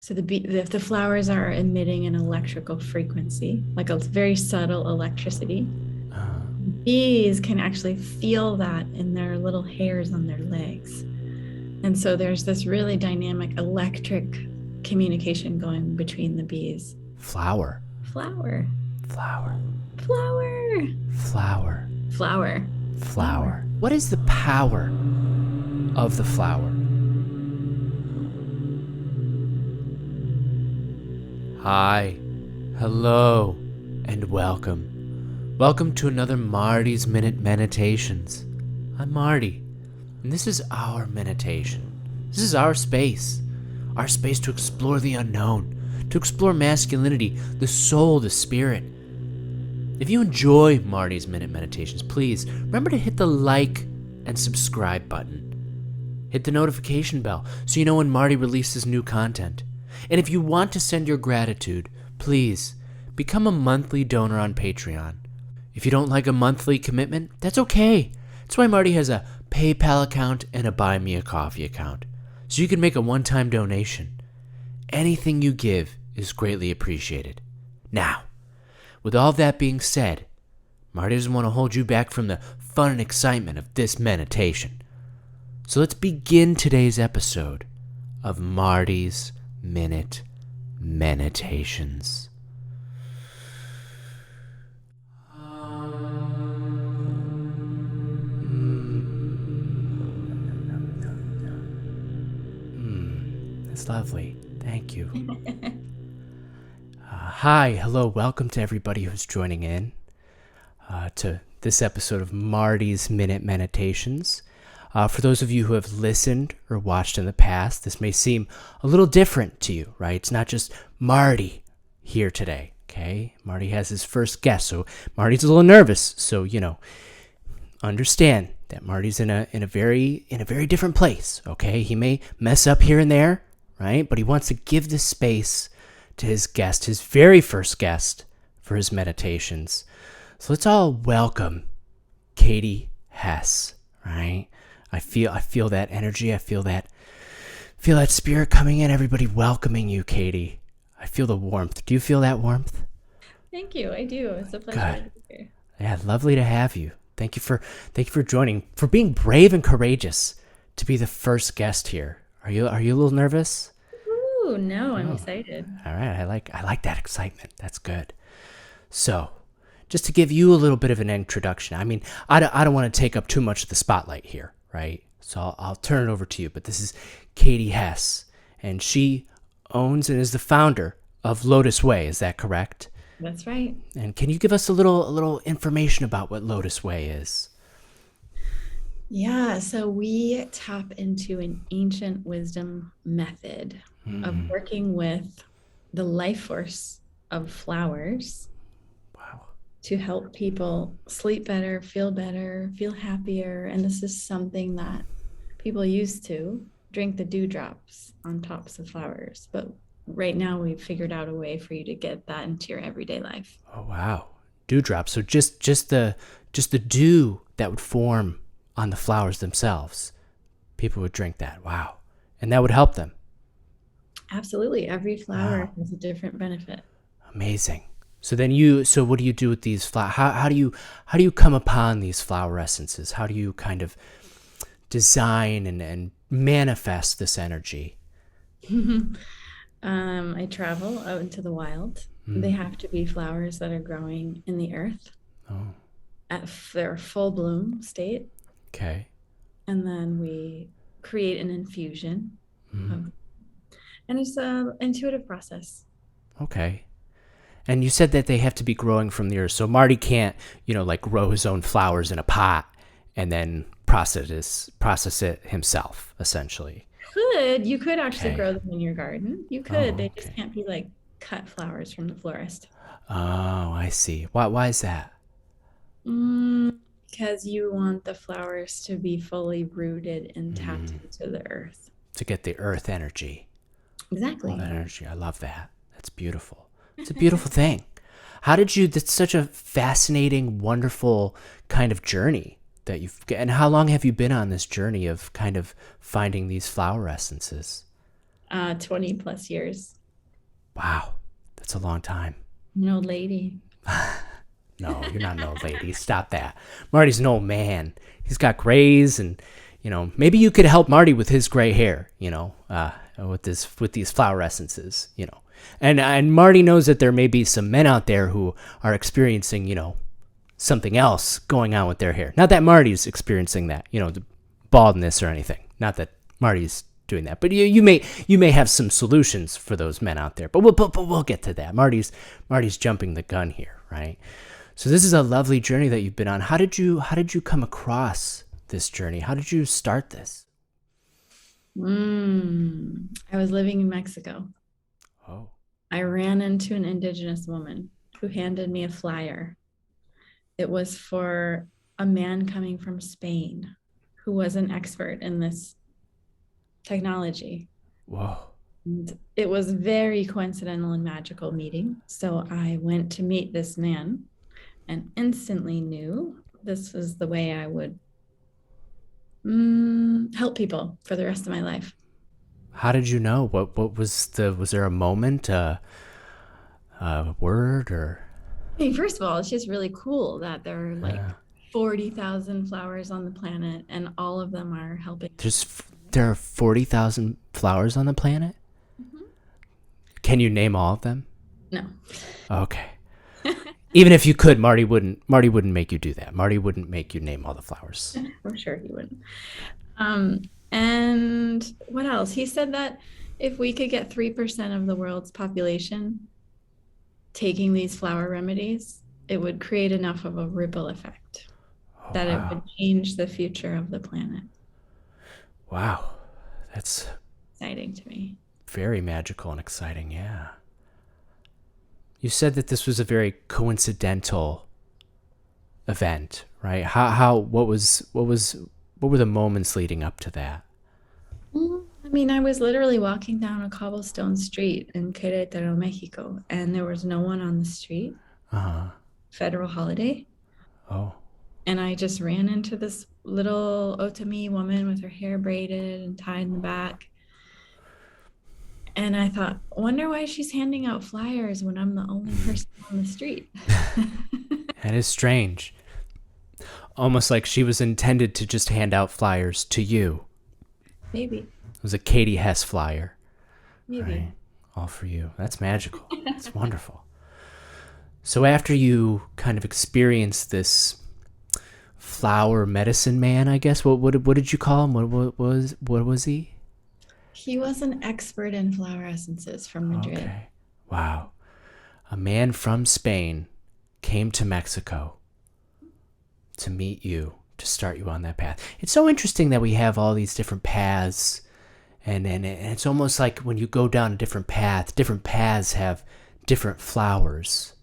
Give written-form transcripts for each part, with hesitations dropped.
So the flowers are emitting an electrical frequency, like a very subtle electricity. Uh, Bees can actually feel that in their little hairs on their legs. And so there's this really dynamic electric communication going between the bees. flower, Flower, flower, flower, flower, flower, flower. flower. What is the power of the flower? Hi, hello, and welcome. Welcome to another Marty's Minute Meditations. I'm Marty, and this is our meditation. This is our space to explore the unknown, to explore masculinity, the soul, the spirit. If you enjoy Marty's Minute Meditations, please remember to hit the like and subscribe button. Hit the notification bell so you know when Marty releases new content. And if you want to send your gratitude, please become a monthly donor on Patreon. If you don't like a monthly commitment, that's okay. That's why Marty has a PayPal account and a Buy Me a Coffee account, so you can make a one-time donation. Anything you give is greatly appreciated. Now, with all that being said, Marty doesn't want to hold you back from the fun and excitement of this meditation. So let's begin today's episode of Marty's Minute Meditations. That's lovely. Thank you. Hi, hello, welcome to everybody who's joining in to this episode of Marty's Minute Meditations. For those of you who have listened or watched in the past, this may seem a little different to you, right? It's not just Marty here today, okay? Marty has his first guest, so Marty's a little nervous. So, understand that Marty's in a very different place, okay? He may mess up here and there, right? But he wants to give the space to his guest, his very first guest for his meditations. So let's all welcome Katie Hess, right? I feel that energy. I feel that spirit coming in. Everybody welcoming you, Katie. I feel the warmth. Do you feel that warmth? Thank you. I do. It's a pleasure to Good. be here. Yeah, lovely to have you. Thank you for joining, for being brave and courageous to be the first guest here. Are you a little nervous? Ooh, no, I'm Oh, excited. all right. I like that excitement. That's good. So, just to give you a little bit of an introduction, I mean, I don't want to take up too much of the spotlight here, right? So I'll turn it over to you. But this is Katie Hess, and she owns and is the founder of LOTUSWEI. Is that correct? That's right. And can you give us a little information about what LOTUSWEI is? Yeah, so we tap into an ancient wisdom method of working with the life force of flowers Wow. to help people sleep better, feel happier. And this is something that people used to drink the dewdrops on tops of flowers. But right now, we've figured out a way for you to get that into your everyday life. Oh wow. Dewdrops. So just the dew that would form on the flowers themselves. People would drink that. Wow. And that would help them. Absolutely. Every flower Wow. has a different benefit. Amazing. So what do you do with these flowers? How do you come upon these flower essences? How do you kind of design and manifest this energy? I travel out into the wild. They have to be flowers that are growing in the earth Oh, at their full bloom state. okay. And then we create an infusion of, and it's an intuitive process. Okay. And you said that they have to be growing from the earth. So Marty can't, like grow his own flowers in a pot and then process it himself, essentially. You could actually Okay. grow them in your garden. You could. Oh, They just okay. can't be like cut flowers from the florist. Oh, I see. Why is that? Because you want the flowers to be fully rooted and tapped Mm, into the earth. to get the earth energy. All Exactly. that energy. I love that. That's beautiful. It's a beautiful thing. That's such a fascinating, wonderful kind of journey and how long have you been on this journey of kind of finding these flower essences? 20 plus years. Wow, that's a long time. An old lady. No, you're not an old lady. Stop that. Marty's an old man. He's got grays, and maybe you could help Marty with his gray hair. With these flower essences. And Marty knows that there may be some men out there who are experiencing something else going on with their hair. Not that Marty's experiencing that. The baldness or anything. Not that Marty's doing that, but you may have some solutions for those men out there. But we'll get to that. Marty's jumping the gun here, right? So this is a lovely journey that you've been on. How did you come across this journey? How did you start this? I was living in Mexico. Oh. I ran into an indigenous woman who handed me a flyer. It was for a man coming from Spain who was an expert in this technology. Whoa. And it was very coincidental and magical meeting. So I went to meet this man and instantly knew this was the way I would help people for the rest of my life. How did you know? What was there a moment, a word, or? I mean, first of all, it's just really cool that there are like 40,000 flowers on the planet and all of them are helping. There are 40,000 flowers on the planet? Mm-hmm. Can you name all of them? No. Okay. Even if you could, Marty wouldn't make you do that. Marty wouldn't make you name all the flowers. I'm sure he wouldn't. And what else? He said that if we could get 3% of the world's population taking these flower remedies, it would create enough of a ripple effect that it would change the future of the planet. Wow. That's exciting to me. Very magical and exciting, yeah. You said that this was a very coincidental event, right? What were the moments leading up to that? I mean, I was literally walking down a cobblestone street in Querétaro, Mexico, and there was no one on the street. Federal holiday. Oh. And I just ran into this little Otomi woman with her hair braided and tied in the back. And I thought, wonder why she's handing out flyers when I'm the only person on the street. That is strange. Almost like she was intended to just hand out flyers to you. Maybe. It was a Katie Hess flyer. Maybe. Right? All for you. That's magical. That's wonderful. So after you kind of experienced this flower medicine man, I guess, what did you call him? What was he? He was an expert in flower essences from Madrid. Okay. Wow. A man from Spain came to Mexico to meet you, to start you on that path. It's so interesting that we have all these different paths, and it's almost like when you go down a different paths have different flowers.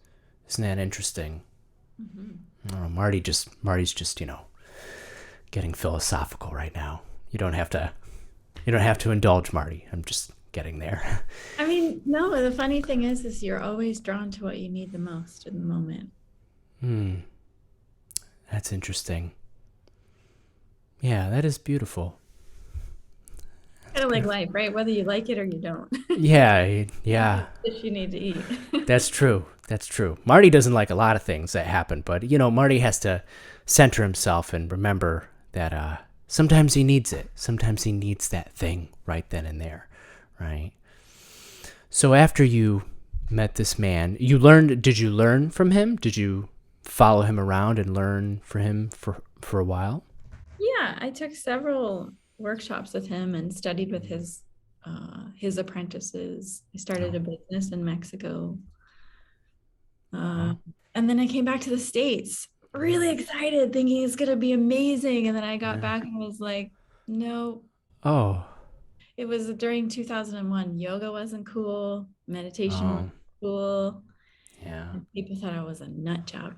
Isn't that interesting? Mm-hmm. Oh, Marty's just, getting philosophical right now. You don't have to indulge Marty. I'm just getting there. I mean, no, the funny thing is you're always drawn to what you need the most in the moment. That's interesting. Yeah, that is beautiful. Kind of like life, right? Whether you like it or you don't. Yeah. Fish you need to eat. That's true. Marty doesn't like a lot of things that happen, but, Marty has to center himself and remember that sometimes he needs it. Sometimes he needs that thing right then and there, right? So after you met this man, did you learn from him? Did you follow him around and learn from him for a while? Yeah, I took several workshops with him and studied with his apprentices. I started a business in Mexico. And then I came back to the States, really excited, thinking it's going to be amazing. And then I got back and was like, no. Oh. It was during 2001. Yoga wasn't cool. Meditation wasn't cool. Yeah. And people thought I was a nut job.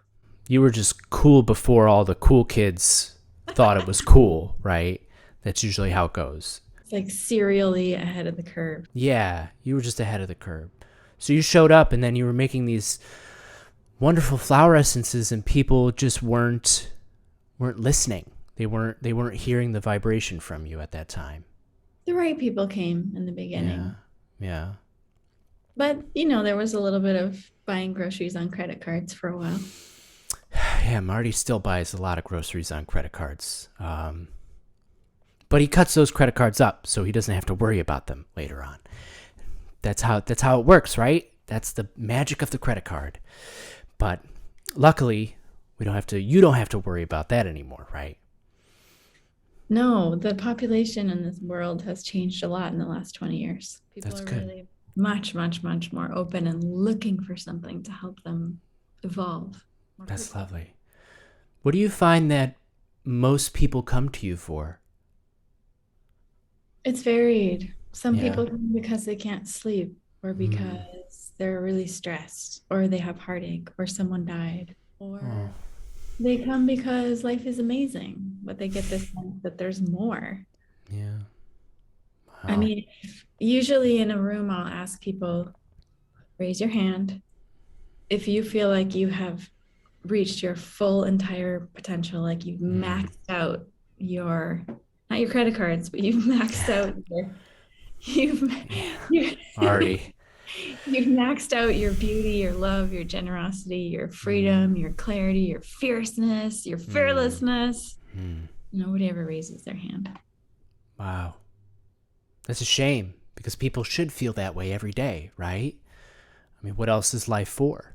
You were just cool before all the cool kids thought it was cool, right? That's usually how it goes. It's like serially ahead of the curve. Yeah, you were just ahead of the curve. So you showed up and then you were making these wonderful flower essences and people just weren't listening. They weren't hearing the vibration from you at that time. The right people came in the Yeah. beginning. Yeah. But, there was a little bit of buying groceries on credit cards for a while. Yeah, Marty still buys a lot of groceries on credit cards. But he cuts those credit cards up so he doesn't have to worry about them later on. That's how it works, right? That's the magic of the credit card. But luckily, you don't have to worry about that anymore, right? No, the population in this world has changed a lot in the last 20 years. People That's are good. really much, much, much more open and looking for something to help them evolve more That's quickly. lovely. What do you find that most people come to you for? It's varied. Some Yeah. people come because they can't sleep, or Hmm. because they're really stressed, or they have heartache, or someone died, Oh, or they come because life is amazing, but they get this sense that there's more. yeah. I Wow. mean, usually in a room, I'll ask people, raise your hand if you feel like you have reached your full entire potential, like you've Hmm. maxed out your, not your credit cards, but you've maxed out your, you've, Yeah. you, Marty. you've maxed out your beauty, your love, your generosity, your Hmm. freedom, your clarity, your fierceness, your Hmm. fearlessness. Hmm. Nobody ever raises their hand. Wow. That's a shame because people should feel that way every day, right? I mean, what else is life for?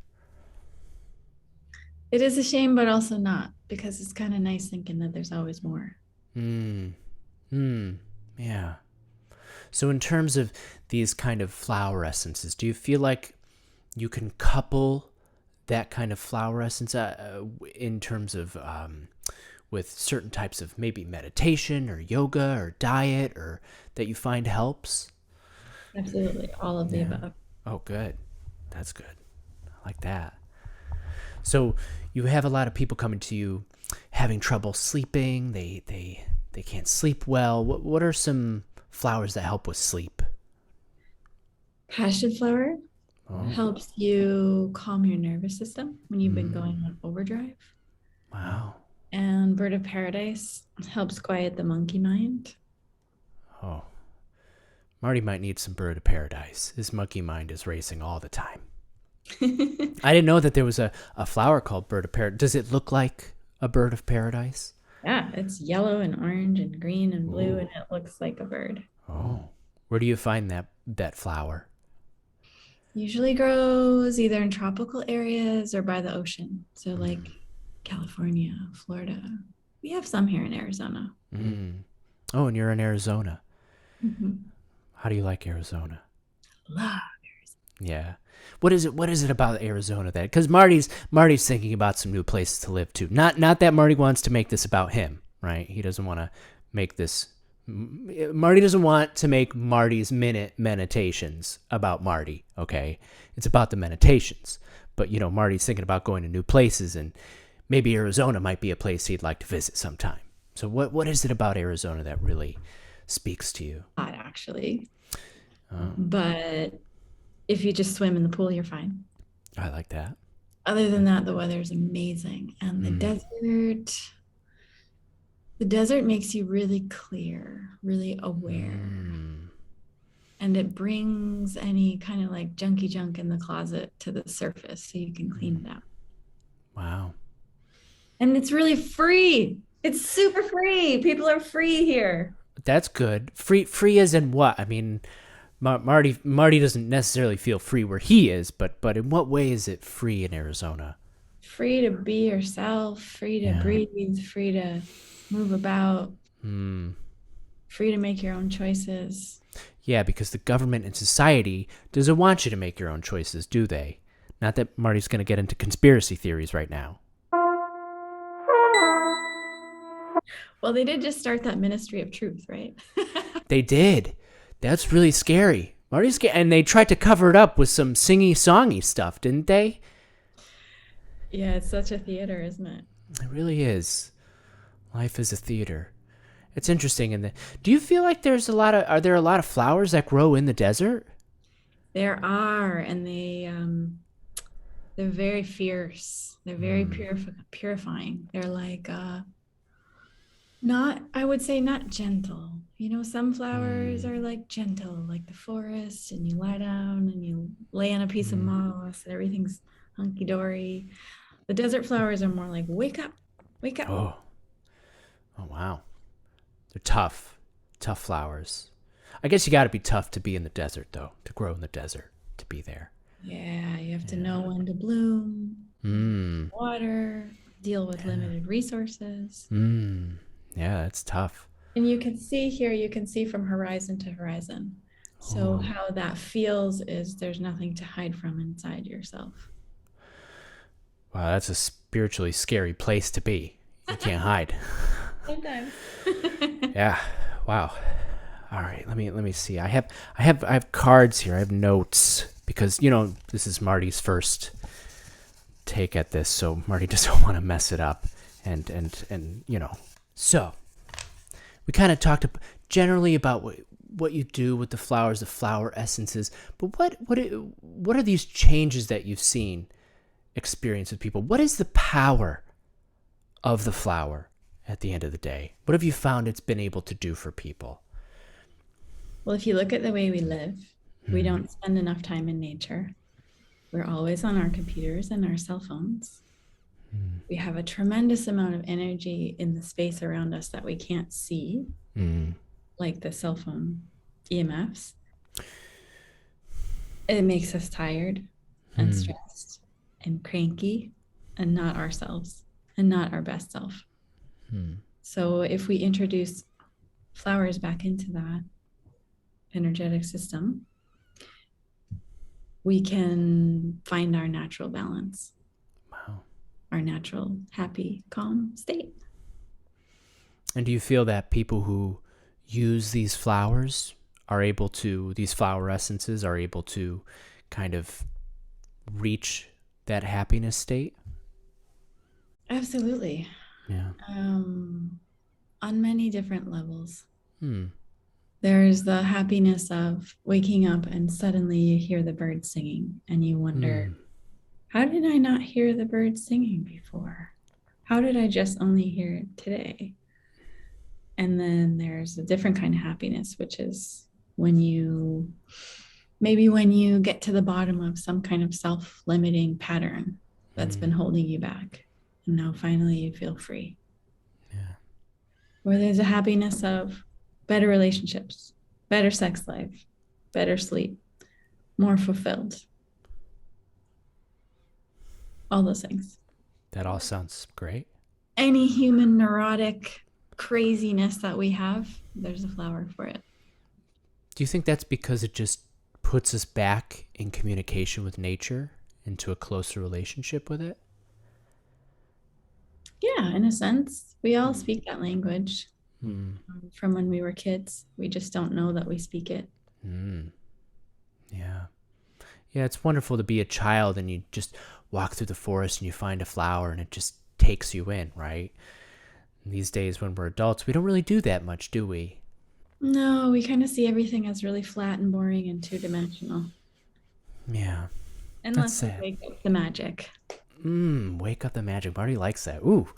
It is a shame, but also not, because it's kind of nice thinking that there's always more. Hmm. Hmm. Yeah. So, in terms of these kind of flower essences, do you feel like you can couple that kind of flower essence in terms of with certain types of maybe meditation or yoga or diet or that you find helps? Absolutely. All of the Yeah. above. Oh, good. That's good. I like that. So you have a lot of people coming to you having trouble sleeping. They can't sleep well. What are some flowers that help with sleep? Passion flower Oh. helps you calm your nervous system when you've been Mm. going on overdrive. Wow. And bird of paradise helps quiet the monkey mind. Oh. Marty might need some bird of paradise. His monkey mind is racing all the time. I didn't know that there was a flower called bird of paradise. Does it look like a bird of paradise? Yeah, it's yellow and orange and green and blue, Ooh. and it looks like a bird. Oh. Where do you find that flower? Usually grows either in tropical areas or by the ocean. So, like California, Florida. We have some here in Arizona. Mm. Oh, and you're in Arizona. Mhm. How do you like Arizona? Love. Yeah. What is it about Arizona that? Because Marty's thinking about some new places to live too. Not that Marty wants to make this about him, right? He doesn't want to make this. Marty doesn't want to make Marty's meditations about Marty. Okay, it's about the meditations. But Marty's thinking about going to new places, and maybe Arizona might be a place he'd like to visit sometime. So what is it about Arizona that really speaks to you? Hot, actually. Oh, But if you just swim in the pool, you're fine. I like that. Other than that, the weather is amazing. And Mm. the desert makes you really clear, really aware. Mm. And it brings any kind of like junky junk in the closet to the surface so you can clean it out. Wow. And it's really free. It's super free. People are free here. That's good. Free as in what? I mean, Marty doesn't necessarily feel free where he is, but in what way is it free in Arizona? Free to be yourself, free to Yeah. breathe, free to move about, Hmm. free to make your own choices. Yeah, because the government and society doesn't want you to make your own choices, do they? Not that Marty's going to get into conspiracy theories right now. Well, they did just start that ministry of truth, right? They did. That's really scary. Marty's scared, and they tried to cover it up with some singy songy stuff, didn't they? Yeah, it's such a theater, isn't it? It really is. Life is a theater. It's interesting. Do you feel like are there a lot of flowers that grow in the desert? There are, and they're very fierce. They're very purifying. They're like Not, I would say not gentle. Some flowers are Mm, like gentle, like the forest, and you lie down and you lay on a piece of mm. moss and everything's hunky dory. The desert flowers are more like, wake up, wake up. Oh, oh wow. They're tough, tough flowers. I guess you got to be tough to be in the desert, though, to grow in the desert, to be there. Yeah, you have to Yeah. know when to bloom, Mm, water, deal with yeah. limited resources. Mm, yeah, that's tough. And you can see here, you can see from horizon to horizon. So, Oh, how that feels is there's nothing to hide from inside yourself. wow, that's a spiritually scary place to be. You can't hide. Sometimes. Yeah. Wow. All right. Let me see. I have cards here. I have notes because this is Marty's first take at this, so Marty doesn't want to mess it up, and. So we kind of talked generally about what you do with the flowers, the flower essences, but what are these changes that you've seen, experience with people? What is the power of the flower at the end of the day? What have you found it's been able to do for people? Well, if you look at the way we live, we Hmm. don't spend enough time in nature. We're always on our computers and our cell phones. We have a tremendous amount of energy in the space around us that we can't see, Hmm. like the cell phone EMFs. It makes us tired and Hmm. stressed and cranky and not ourselves and not our best self. Hmm. So, if we introduce flowers back into that energetic system, we can find our natural balance, Wow. our natural, happy, calm state. And do you feel that people who use these flowers these flower essences are able to kind of reach that happiness state? Absolutely. Yeah. On many different levels. Hmm. There's the happiness of waking up and suddenly you hear the birds singing and you wonder, Hmm. how did I not hear the birds singing before? How did I just only hear it today? And then there's a different kind of happiness, which is when you get to the bottom of some kind of self-limiting pattern that's Hmm. been holding you back. And now finally you feel free. Yeah. Or there's a happiness of better relationships, better sex life, better sleep, more fulfilled, all those things. That all sounds great. Any human neurotic craziness that we have, there's a flower for it. Do you think that's because it just puts us back in communication with nature, into a closer relationship with it? Yeah, in a sense, we all speak that language Hmm. from when we were kids. We just don't know that we speak it. Hmm. Yeah. Yeah, it's wonderful to be a child and you just walk through the forest and you find a flower and it just takes you in, right? And these days when we're adults, we don't really do that much, do we? No, we kind of see everything as really flat and boring and two-dimensional, Yeah, that's unless we sad. wake up the magic. Wake up the magic. Marty likes that. Ooh,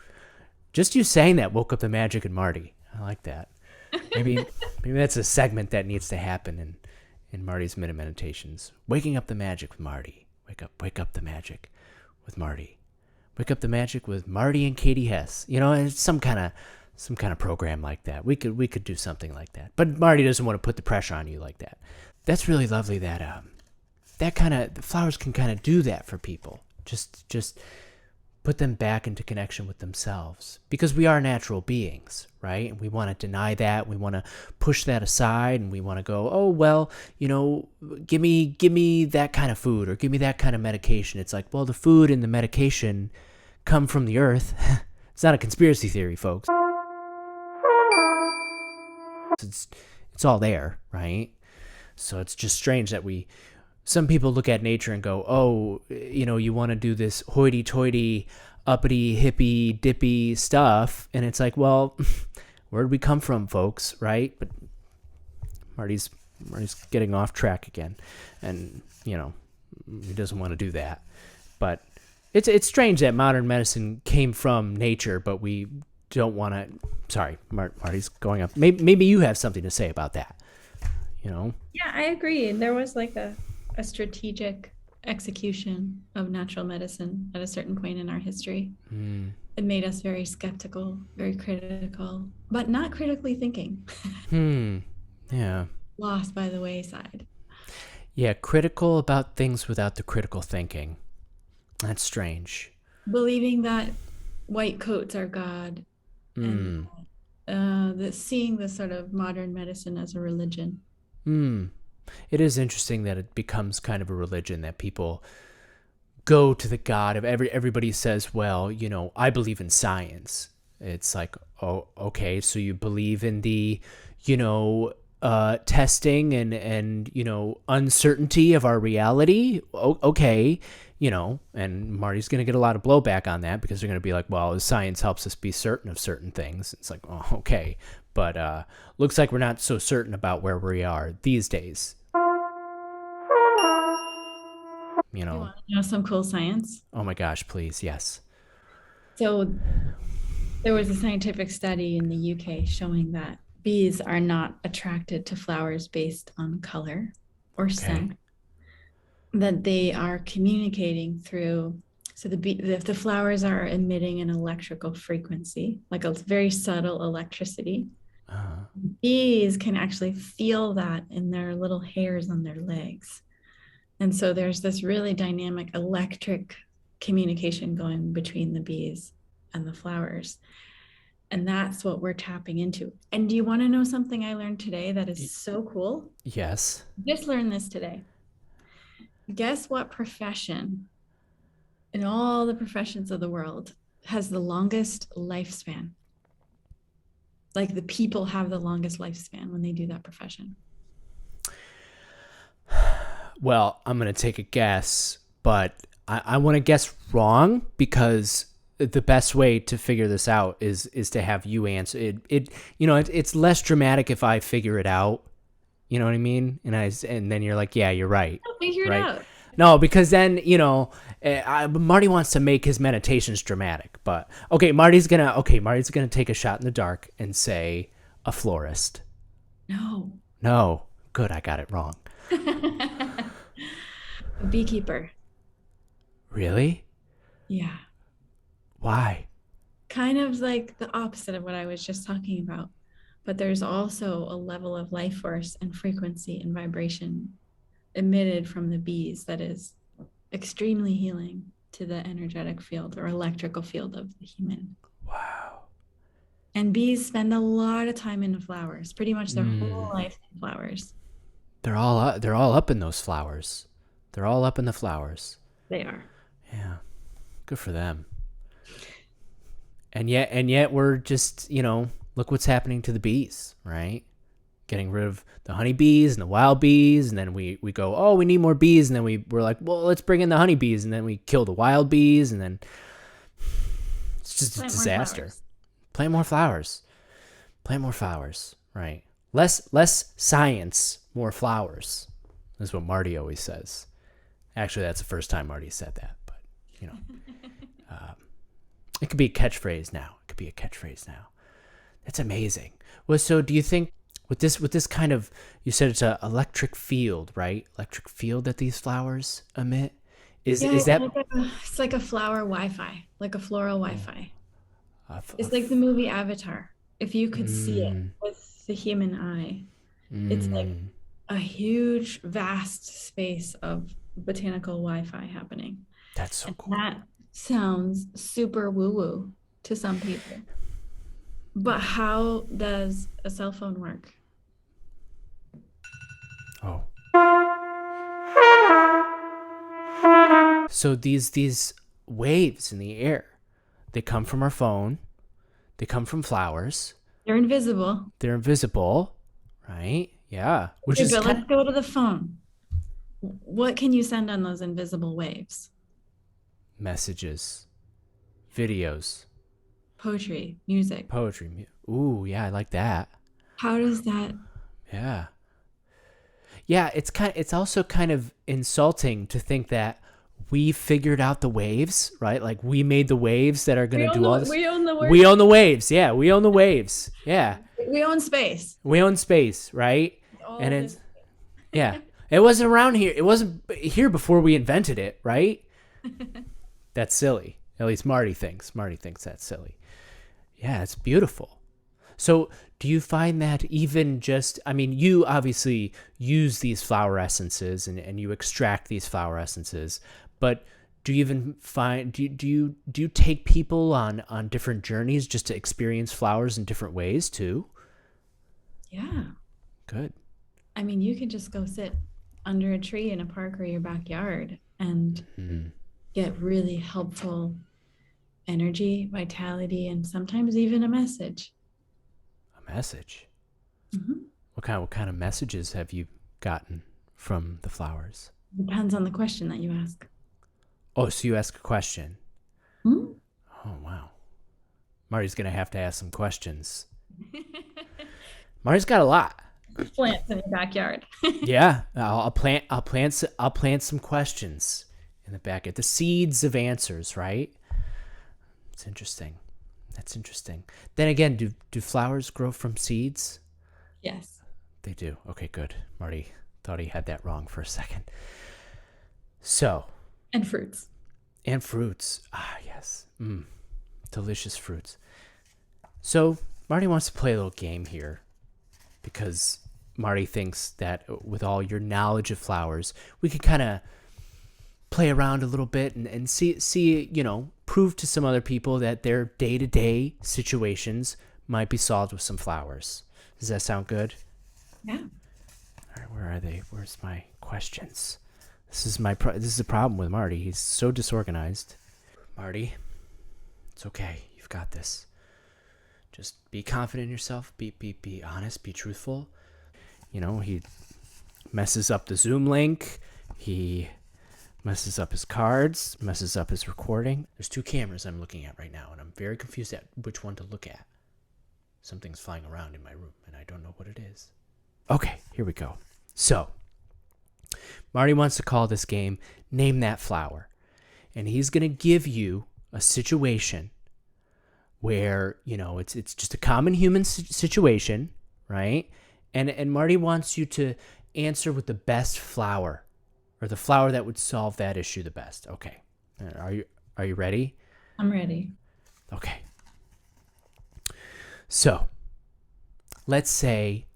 just you saying that woke up the magic in Marty. I like that. Maybe maybe that's a segment that needs to happen in Marty's Minute Meditations. Waking up the magic with Marty. Wake up the magic with Marty. Wake up the magic with Marty and Katie Hess. It's some kind of program like that. We could do something like that. But Marty doesn't want to put the pressure on you like that. That's really lovely that the flowers can kind of do that for people. Just put them back into connection with themselves, because we are natural beings, right? And we want to deny that, we want to push that aside, and we want to go, oh well, give me that kind of food or give me that kind of medication. It's like, well, the food and the medication come from the earth. It's not a conspiracy theory, folks. It's all there, right? So it's just strange that some people look at nature and go, oh, you want to do this hoity-toity, uppity, hippy, dippy stuff. And it's like, well, where'd we come from, folks, right? But Marty's getting off track again. And, he doesn't want to do that. But it's strange that modern medicine came from nature, but we don't want to. Sorry, Marty's going up. Maybe you have something to say about that. You know? Yeah, I agree. There was like a strategic execution of natural medicine at a certain point in our history. It made us very skeptical, very critical, but not critically thinking. Yeah. Lost by the wayside. Yeah, critical about things without the critical thinking. That's strange. Believing that white coats are God, and seeing this sort of modern medicine as a religion. It is interesting that it becomes kind of a religion, that people go to the God of everybody says, well, I believe in science. It's like, oh, okay, so you believe in the, testing and uncertainty of our reality. Okay, and Marty's going to get a lot of blowback on that, because they're going to be like, well, science helps us be certain of certain things. It's like, oh, okay, but looks like we're not so certain about where we are these days. You want to know some cool science? Oh my gosh, please, yes. So there was a scientific study in the UK showing that bees are not attracted to flowers based on color or scent, that they are communicating through. So the flowers are emitting an electrical frequency, like a very subtle electricity. Bees can actually feel that in their little hairs on their legs. And so there's this really dynamic electric communication going between the bees and the flowers. And that's what we're tapping into. And do you want to know something I learned today that is so cool? Yes. Just learned this today. Guess what profession in all the professions of the world has the longest lifespan? Like the people have the longest lifespan when they do that profession. Well, I'm going to take a guess, but I want to guess wrong, because the best way to figure this out is to have you answer it. It's less dramatic if I figure it out. You know what I mean? And then you're like, yeah, you're right. I'll figure it out. No, because then, Marty wants to make his meditations dramatic, but okay, Marty's going to take a shot in the dark and say a florist. No. Good. I got it wrong. A beekeeper. Really? Yeah. Why? Kind of like the opposite of what I was just talking about. But there's also a level of life force and frequency and vibration emitted from the bees that is extremely healing to the energetic field or electrical field of the human. Wow. And bees spend a lot of time in the flowers, pretty much their whole life in flowers. They're all up in those flowers. They're all up in the flowers. They are. Yeah. Good for them. And yet we're just, look what's happening to the bees, right? Getting rid of the honeybees and the wild bees, and then we go, oh, we need more bees, and then we're like, well, let's bring in the honeybees, and then we kill the wild bees, and then it's just a disaster. Plant more flowers. Plant more flowers, right? Less science, more flowers. That's what Marty always says. Actually, that's the first time Marty said that, but it could be a catchphrase now. That's amazing. Well, so do you think with this kind of, you said it's an electric field, right? Electric field that these flowers emit? Is that it's like a flower Wi-Fi, like a floral Wi-Fi. It's like the movie Avatar. If you could see it with the human eye, it's like a huge, vast space of botanical Wi-Fi happening. That's so cool. That sounds super woo-woo to some people. But how does a cell phone work? Oh. So these waves in the air, they come from our phone, they come from flowers. They're invisible, right? Yeah. But let's go to the phone. What can you send on those invisible waves? Messages, videos, poetry, music. Ooh, yeah, I like that. How does that? Yeah, it's also kind of insulting to think that we figured out the waves, right? Like we made the waves that are going to do all this. We own the We own the waves. Yeah, we own the waves. Yeah. We own space. We own space, right? All And this. it's yeah. It wasn't around here. It wasn't here before we invented it, right? That's silly. At least Marty thinks. Marty thinks that's silly. Yeah, it's beautiful. So do you find that even just, I mean, you obviously use these flower essences and you extract these flower essences, but do you even find, do you take people on different journeys just to experience flowers in different ways too? Yeah. Good. I mean, you can just go sit under a tree in a park or your backyard and get really helpful energy, vitality, and sometimes even a message. A message? Mm-hmm. What kind of messages have you gotten from the flowers? Depends on the question that you ask. Oh, so you ask a question. Hmm? Oh, wow. Marty's going to have to ask some questions. Marty's got a lot. Plants in your backyard. Yeah, I'll plant some questions in the back. The seeds of answers, right? It's interesting. That's interesting. Then again, do flowers grow from seeds? Yes. They do. Okay, good. Marty thought he had that wrong for a second. So. And fruits. And fruits. Ah, yes. Delicious fruits. So Marty wants to play a little game here because Marty thinks that with all your knowledge of flowers, we could kind of play around a little bit and see, prove to some other people that their day-to-day situations might be solved with some flowers. Does that sound good? Yeah. All right, where are they? Where's my questions? This is a problem with Marty. He's so disorganized. Marty, it's okay. You've got this. Just be confident in yourself. Be honest. Be truthful. He messes up the Zoom link. He messes up his cards, messes up his recording. There's 2 cameras I'm looking at right now, and I'm very confused at which one to look at. Something's flying around in my room, and I don't know what it is. Okay, here we go. So, Marty wants to call this game Name That Flower. And he's going to give you a situation where, it's just a common human situation, right? And Marty wants you to answer with the best flower, or the flower that would solve that issue the best. Okay. Are you ready? I'm ready. Okay. So, let's say,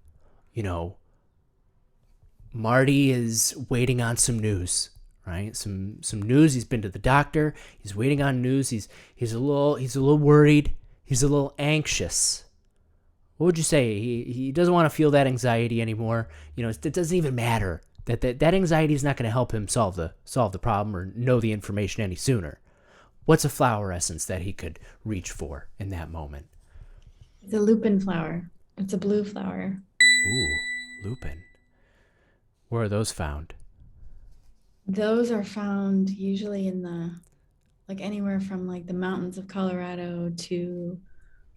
Marty is waiting on some news, right? Some news. He's been to the doctor. He's waiting on news. He's a little worried. He's a little anxious. What would you say? He doesn't want to feel that anxiety anymore. It doesn't even matter. That anxiety is not going to help him solve the problem or know the information any sooner. What's a flower essence that he could reach for in that moment? It's a lupin flower. It's a blue flower. Ooh, lupin. Where are those found? Those are found usually in anywhere from the mountains of Colorado to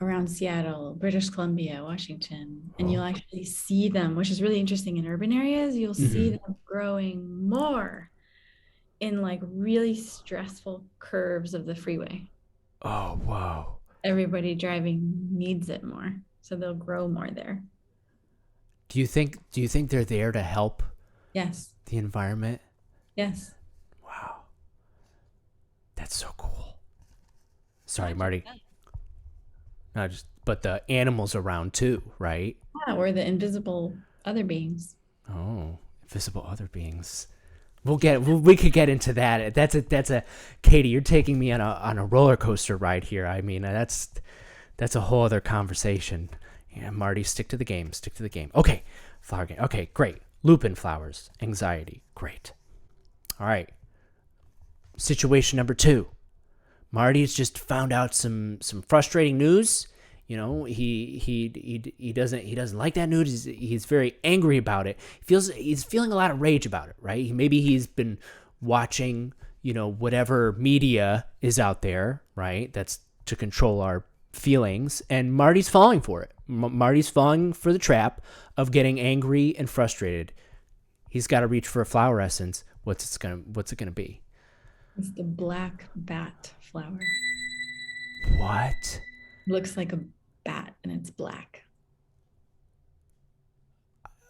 around Seattle, British Columbia, Washington. And you'll actually see them, which is really interesting in urban areas. You'll see them growing more in really stressful curves of the freeway. Oh, wow. Everybody driving needs it more, so they'll grow more there. Do you think they're there to help? Yes. The environment? Yes. Wow. That's so cool. Sorry, Marty. But the animals around too, right? Yeah, or the invisible other beings. Oh, invisible other beings. We could get into that. That's a Katie, you're taking me on a roller coaster ride here. I mean, that's a whole other conversation. Yeah, Marty, stick to the game. Okay, flower game. Okay, great. Lupin flowers, anxiety, great. All right. Situation number 2. Marty's just found out some frustrating news. He doesn't like that news. He's very angry about it. He's feeling a lot of rage about it, right? Maybe he's been watching, whatever media is out there, right? That's to control our feelings, and Marty's falling for it. Marty's falling for the trap of getting angry and frustrated. He's got to reach for a flower essence. What's it gonna be? It's the black bat flower. What? Looks like a bat and it's black.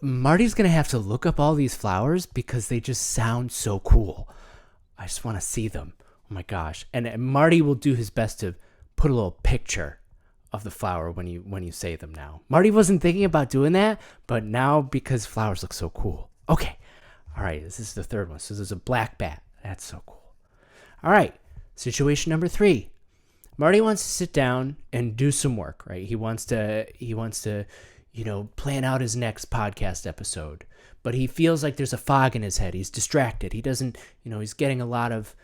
Marty's gonna have to look up all these flowers because they just sound so cool. I just want to see them. Oh my gosh! And Marty will do his best to put a little picture of the flower when you say them. Now, Marty wasn't thinking about doing that, but now because flowers look so cool. Okay, all right. This is the third one. So there's a black bat. That's so cool. All right. Situation number 3. Marty wants to sit down and do some work, right? He wants to plan out his next podcast episode. But he feels like there's a fog in his head. He's distracted. He doesn't, he's getting a lot of,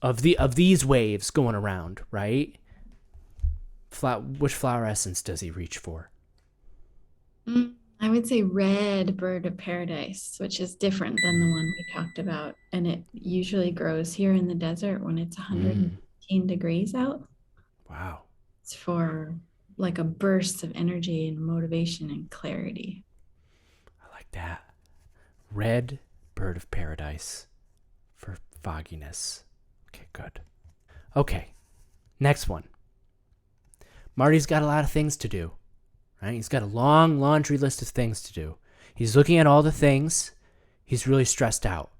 of these waves going around, right? Which flower essence does he reach for? I would say red bird of paradise, which is different than the one we talked about. And it usually grows here in the desert when it's 115 degrees out. Wow. It's for like a burst of energy and motivation and clarity. I like that. Red bird of paradise for fogginess. Okay, good. Okay, next one. Marty's got a lot of things to do, right? He's got a long laundry list of things to do. He's looking at all the things. He's really stressed out.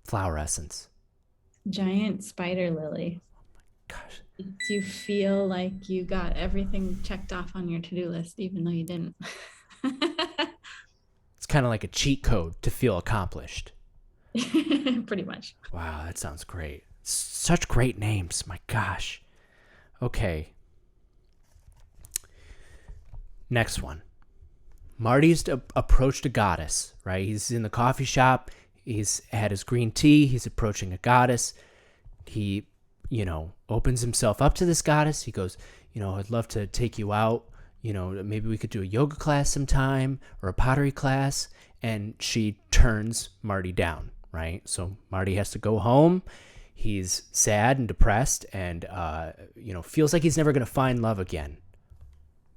Flower essence. Giant spider lily. Gosh. Makes you feel like you got everything checked off on your to-do list, even though you didn't. It's kind of like a cheat code to feel accomplished. Pretty much. Wow, that sounds great. Such great names. My gosh. Okay. Next one. Marty's approached a goddess, right? He's in the coffee shop. He's had his green tea. He's approaching a goddess. He, opens himself up to this goddess. He goes, I'd love to take you out. Maybe we could do a yoga class sometime or a pottery class. And she turns Marty down, right? So Marty has to go home. He's sad and depressed and, feels like he's never going to find love again.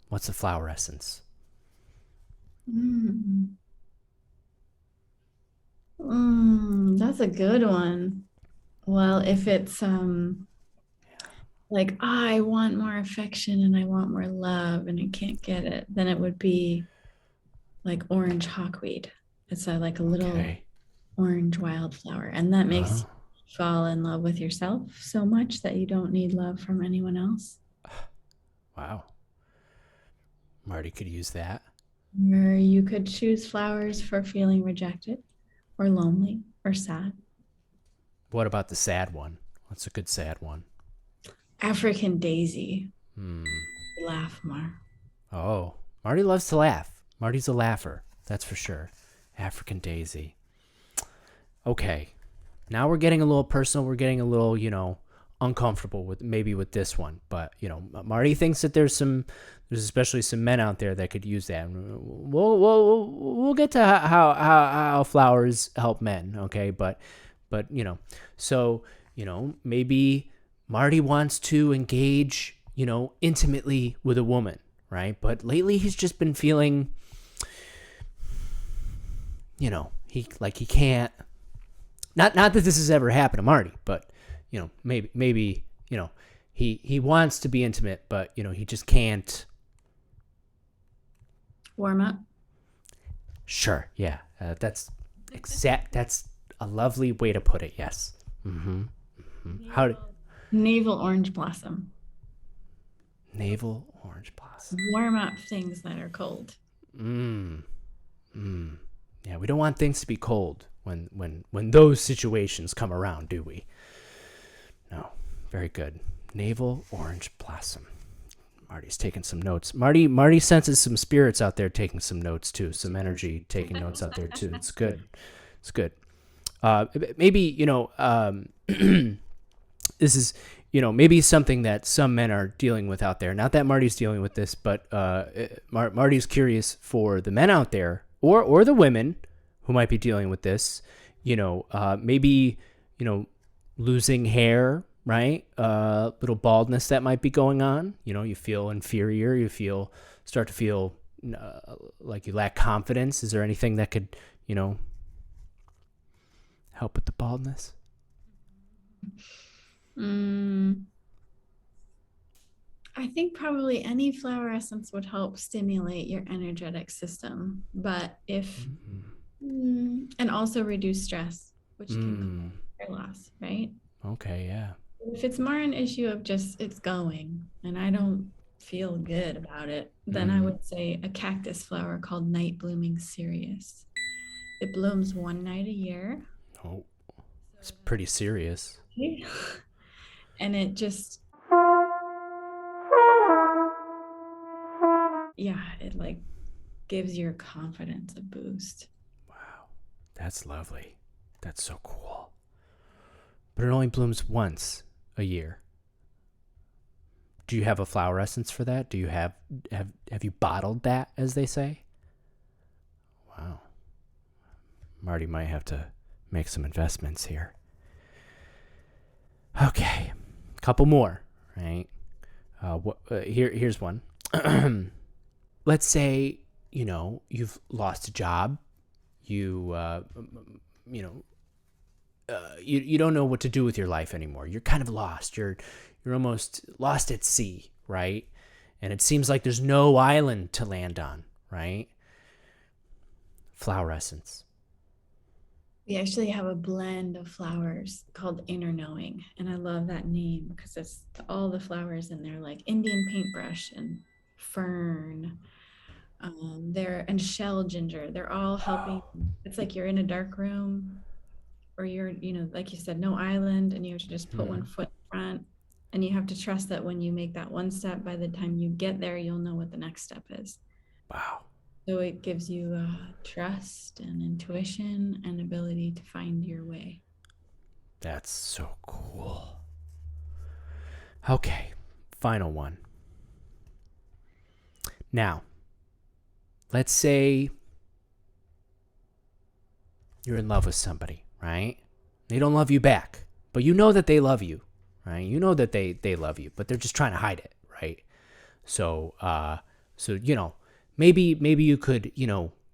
What's the flower essence? That's a good one. Well, if it's like, I want more affection and I want more love and I can't get it, then it would be like orange hawkweed. It's like a little orange wildflower. And that makes you fall in love with yourself so much that you don't need love from anyone else. Wow. Marty could use that. Or you could choose flowers for feeling rejected or lonely or sad. What about the sad one? What's a good sad one? African daisy. Laugh more. Oh, Marty loves to laugh. Marty's a laugher, that's for sure. African daisy. Okay, now we're getting a little personal. We're getting a little, uncomfortable with this one. But Marty thinks that there's especially some men out there that could use that. We'll get to how flowers help men. Okay, but so maybe Marty wants to engage intimately with a woman, right? But lately he's just been feeling he can't. Not that this has ever happened to Marty, but maybe he wants to be intimate, but he just can't warm up. Sure, yeah, that's a lovely way to put it. Yes. Navel orange blossom. Navel orange blossom. Warm up things that are cold. Yeah, we don't want things to be cold when those situations come around, do we? No. Very good. Navel orange blossom. Marty's taking some notes. Marty senses some spirits out there taking some notes too. Some energy taking notes out there too. It's good. It's good. Maybe this is maybe something that some men are dealing with out there. Not that Marty's dealing with this, but Marty's curious for the men out there or the women who might be dealing with this. Maybe losing hair, right? Little baldness that might be going on. You feel inferior. You start to feel like you lack confidence. Is there anything that could help with the baldness? Mm, I think probably any flower essence would help stimulate your energetic system. But if, and also reduce stress, which can cause hair loss, right? Okay, yeah. If it's more an issue of just it's going and I don't feel good about it, then I would say a cactus flower called night blooming cereus. It blooms one night a year. Oh, it's pretty serious. And it just, yeah, it like gives your confidence a boost. Wow, that's lovely. That's so cool. But it only blooms once a year. Do you have a flower essence for that? Do you have you bottled that, as they say? Wow. Marty might have to make some investments here. Okay, a couple more, right? Here's one. Let's say, you've lost a job. You don't know what to do with your life anymore. You're kind of lost. You're almost lost at sea, right? And it seems like there's no island to land on, right? Flower essence. We actually have a blend of flowers called Inner Knowing. And I love that name because it's all the flowers in there, like Indian paintbrush and fern, and shell ginger. They're all helping. It's like you're in a dark room or you're, like you said, no island, and you have to just put one foot in front. And you have to trust that when you make that one step, by the time you get there, you'll know what the next step is. Wow. So it gives you trust and intuition and ability to find your way. That's so cool. Okay, final one. Now, let's say you're in love with somebody, right? They don't love you back, but you know that they love you, right? You know that they love you, but they're just trying to hide it, right? So maybe you could,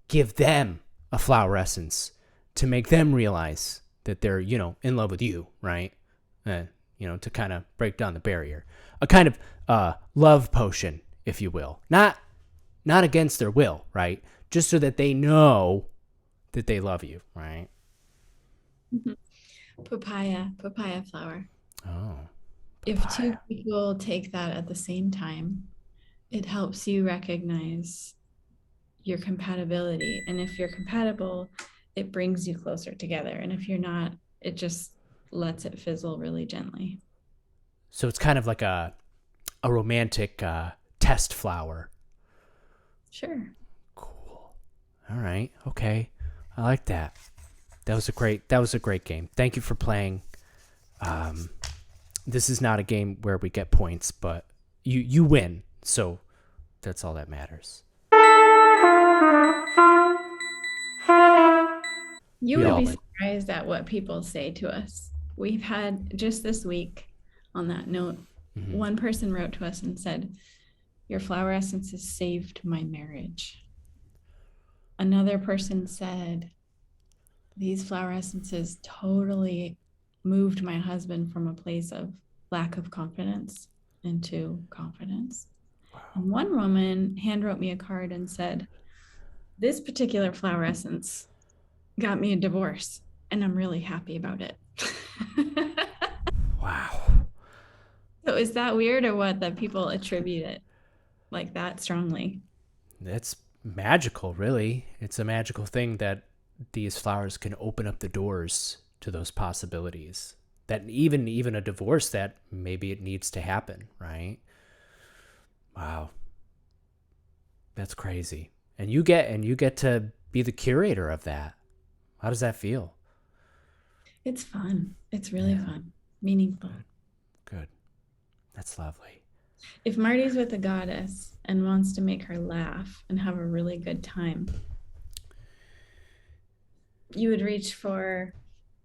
give them a flower essence to make them realize that they're, in love with you, right? To kind of break down the barrier. A kind of love potion, if you will. Not against their will, right? Just so that they know that they love you, right? Papaya flower. Oh. If two people take that at the same time, it helps you recognize your compatibility. And if you're compatible, it brings you closer together. And if you're not, it just lets it fizzle really gently. So it's kind of like a romantic test flower. Sure. Cool. All right. Okay. I like that. That was a great game. Thank you for playing. This is not a game where we get points, but you win. So that's all that matters. You would be surprised at what people say to us. We've had, just this week, on that note, one person wrote to us and said, "Your flower essences saved my marriage." Another person said, "These flower essences totally moved my husband from a place of lack of confidence into confidence." Wow. And one woman hand wrote me a card and said, "This particular flower essence got me a divorce, and I'm really happy about it." Wow. So is that weird or what, that people attribute it like that strongly? That's magical, really. It's a magical thing that these flowers can open up the doors to those possibilities. That even a divorce, that maybe it needs to happen, right? Wow. That's crazy. And you get to be the curator of that. How does that feel? It's fun. It's really fun. Meaningful. Good. That's lovely. If Marty's with a goddess and wants to make her laugh and have a really good time, you would reach for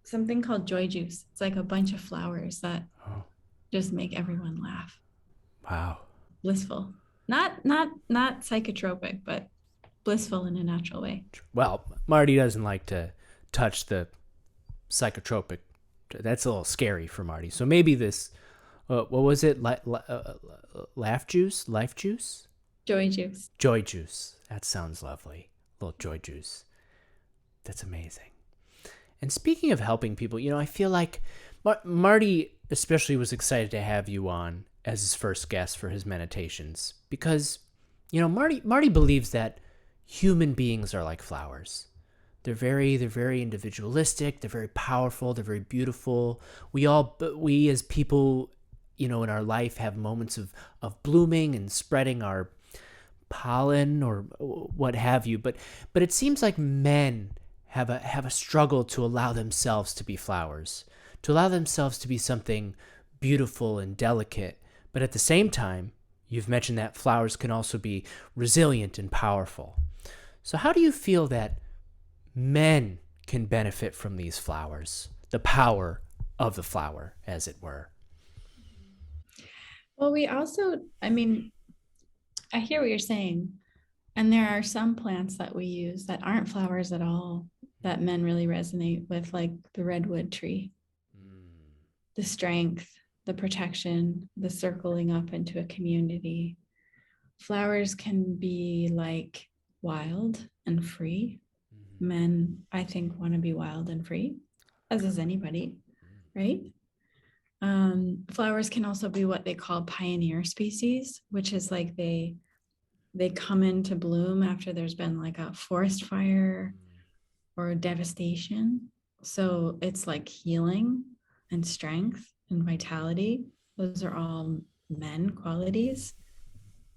something called joy juice. It's like a bunch of flowers that just make everyone laugh. Wow. Blissful. Not psychotropic, but blissful in a natural way. Well, Marty doesn't like to touch the psychotropic. That's a little scary for Marty. So maybe this, what was it? Laugh juice? Life juice? Joy juice. Joy juice. That sounds lovely. A little joy juice. That's amazing. And speaking of helping people, I feel like Marty especially was excited to have you on as his first guest for his meditations because, Marty believes that human beings are like flowers. They're very individualistic. They're very powerful. They're very beautiful. We as people, in our life have moments of blooming and spreading our pollen or what have you. But it seems like men have a struggle to allow themselves to be flowers, to allow themselves to be something beautiful and delicate. But at the same time, you've mentioned that flowers can also be resilient and powerful. So how do you feel that men can benefit from these flowers, the power of the flower, as it were? Well, we also, I hear what you're saying. And there are some plants that we use that aren't flowers at all that men really resonate with, like the redwood tree. The strength, the protection, the circling up into a community. Flowers can be like wild and free. Men, I think, want to be wild and free, as is anybody, right? Flowers can also be what they call pioneer species, which is like they come into bloom after there's been like a forest fire or devastation. So it's like healing and strength and vitality. Those are all men qualities.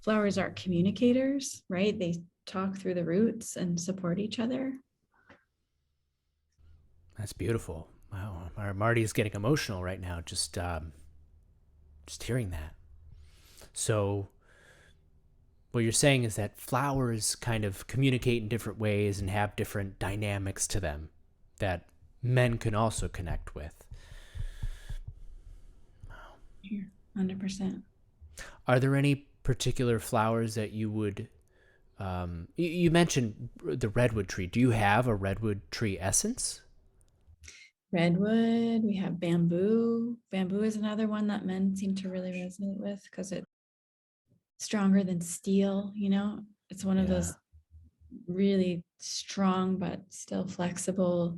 Flowers are communicators, right? They talk through the roots and support each other. That's beautiful. Wow, Marty's getting emotional right now just hearing that. So what you're saying is that flowers kind of communicate in different ways and have different dynamics to them that men can also connect with. Wow. 100%. Are there any particular flowers that you would, you mentioned the redwood tree. Do you have a redwood tree essence? Redwood, we have bamboo. Bamboo is another one that men seem to really resonate with because it's stronger than steel, It's one of those really strong but still flexible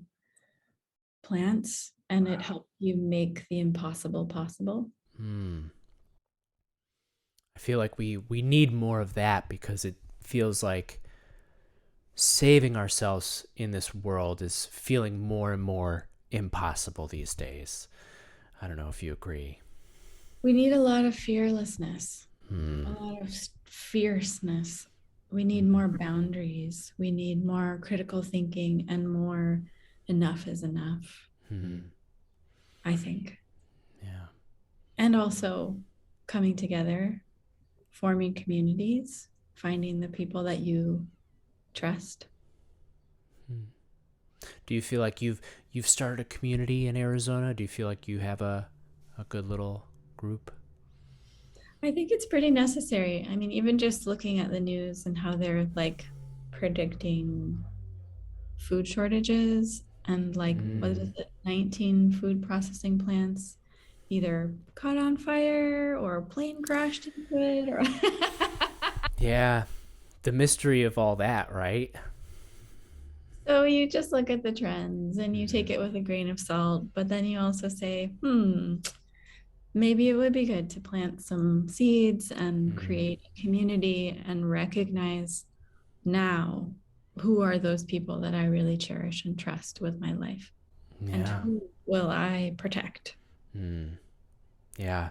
plants, and it helps you make the impossible possible. I feel like we need more of that because it feels like saving ourselves in this world is feeling more and more impossible these days. I don't know if you agree. We need a lot of fearlessness, a lot of fierceness. We need more boundaries. We need more critical thinking and more enough is enough, I think. Yeah. And also coming together, forming communities, finding the people that you trust. Do you feel like you've started a community in Arizona? Do you feel like you have a good little group? I think it's pretty necessary. Even just looking at the news and how they're like predicting food shortages and like, what is it, 19 food processing plants either caught on fire or a plane crashed into it or Yeah, the mystery of all that, right? So you just look at the trends and you take it with a grain of salt, but then you also say, maybe it would be good to plant some seeds and create a community and recognize now who are those people that I really cherish and trust with my life, and who will I protect? Yeah,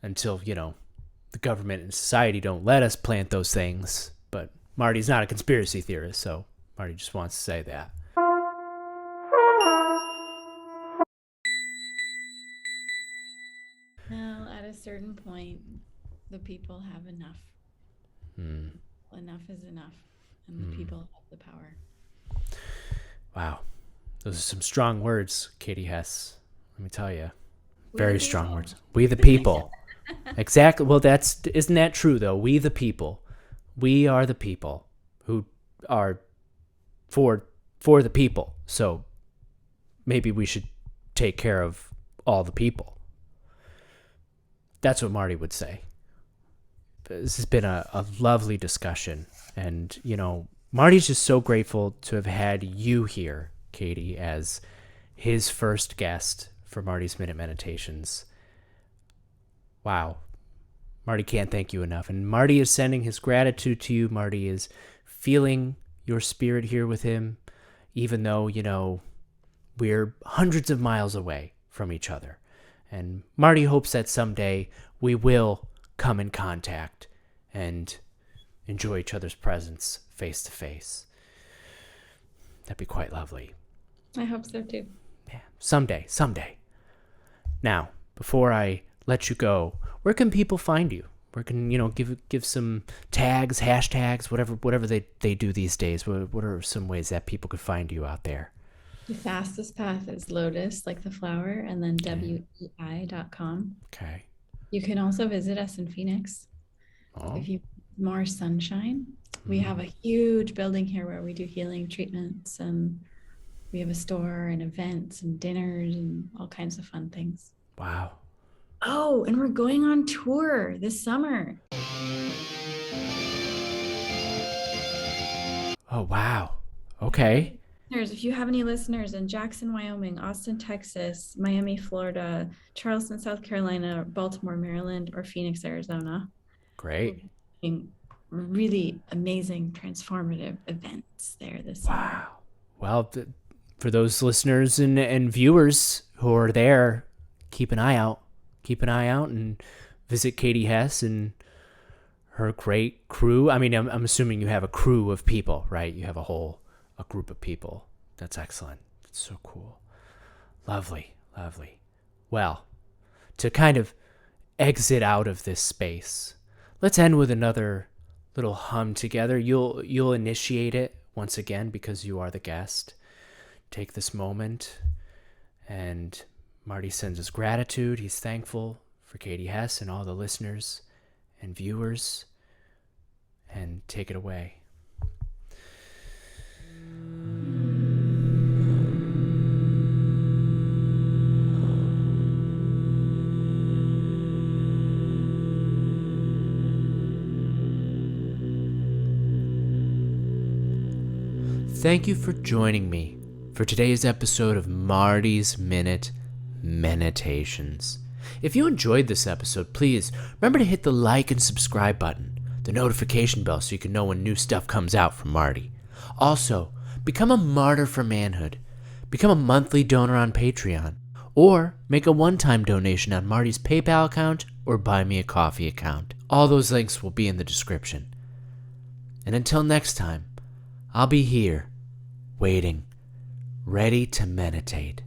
until, the government and society don't let us plant those things. But Marty's not a conspiracy theorist, so Marty just wants to say that. Well, at a certain point, the people have enough. Enough is enough, and the people have the power. Wow. Those are some strong words, Katie Hess. Let me tell you. Very strong words. We the people. Exactly. Well, isn't that true, though? We the people. We are the people who are for the people. So maybe we should take care of all the people. That's what Marty would say. This has been a lovely discussion. And, Marty's just so grateful to have had you here, Katie, as his first guest for Marty's Minute Meditations. Wow. Marty can't thank you enough. And Marty is sending his gratitude to you. Marty is feeling your spirit here with him, even though, we're hundreds of miles away from each other. And Marty hopes that someday we will come in contact and enjoy each other's presence face to face. That'd be quite lovely. I hope so too. Yeah, someday. Now, before I let you go, where can people find you? Where can, give some tags, hashtags, whatever they do these days? What are some ways that people could find you out there? The fastest path is Lotus, like the flower, and then WEI.com. Okay. You can also visit us in Phoenix. Oh. If you want more sunshine, we have a huge building here where we do healing treatments, and we have a store and events and dinners and all kinds of fun things. Wow. Oh, and we're going on tour this summer. Oh, wow. Okay. If you have any listeners in Jackson, Wyoming, Austin, Texas, Miami, Florida, Charleston, South Carolina, Baltimore, Maryland, or Phoenix, Arizona. Great. Really amazing, transformative events there this summer. Wow. Well, for those listeners and viewers who are there, keep an eye out. Keep an eye out and visit Katie Hess and her great crew. I mean, I'm assuming you have a crew of people, right? You have a group of people. That's excellent. That's so cool. Lovely. Well, to kind of exit out of this space, let's end with another little hum together. You'll initiate it once again because you are the guest. Take this moment, and Marty sends his gratitude. He's thankful for Katie Hess and all the listeners and viewers. And take it away. Thank you for joining me for today's episode of Marty's Minute Meditations. If you enjoyed this episode, please remember to hit the like and subscribe button, the notification bell so you can know when new stuff comes out from Marty. Also, become a martyr for manhood. Become a monthly donor on Patreon, or make a one-time donation on Marty's PayPal account or Buy Me a Coffee account. All those links will be in the description. And until next time, I'll be here, waiting, ready to meditate.